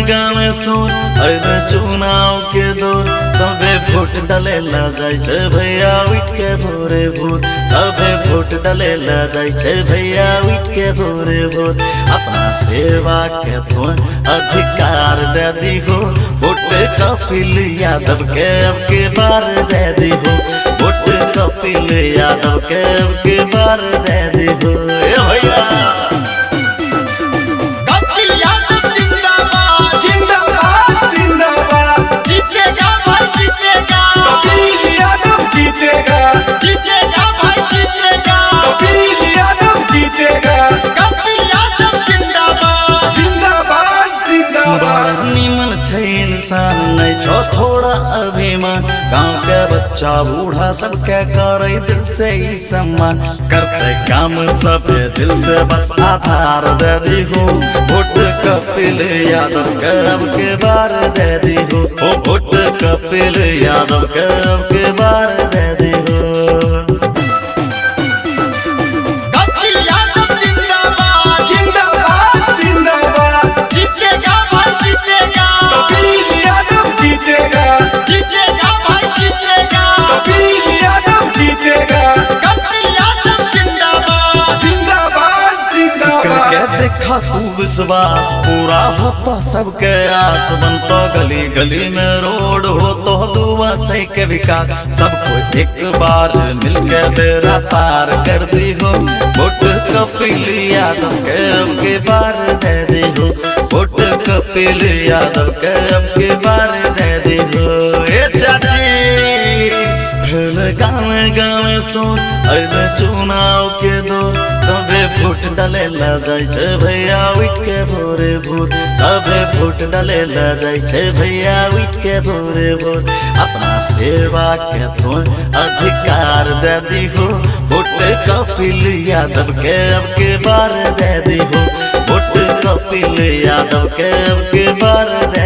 गाँव सुन अब चुनाव के दौर तबे वोट डाले ला जाए भैया उठ के भोरे भोर तबे वोट डाले ला जाए भैया उठ के भोरे भोर अपना सेवा के तो अधिकार दे दी हो वोट कपिल यादव के अब के बार दे दी हो वोट कपिल यादव के अब के बार दे दी हो भैया इंसान नहीं छो थोड़ा अभिमान गांव के बच्चा बूढ़ा सबके करे दिल से ही सम्मान करते काम सब दिल से बस आधार दे दी हो वोट कपिल यादव के अब के बार दे दी हो वोट कपिल यादव के अब के बार दे दी हो देखा तू विश्वास पूरा होता सबके आस बनता गली गली में रोड हो तो दुआ से के विकास सबको एक बार मिलके बेड़ा पार कर दी हो वोट कपिल यादव के अब के बार दे दी हो वोट कपिल यादव के अब के बार दे दी हो चाची गाँव गाँव सुन अब चुनाव के दौर तबे वोट डाले ला जाए भैया उठ के भोरे भोर तबे वोट डाले ला जाए भैया उठ के भोरे भोर अपना सेवा के तो अधिकार दे दी हो वोट कपिल यादव के अब के बार दे दी हो वोट कपिल यादव के अब के बार दे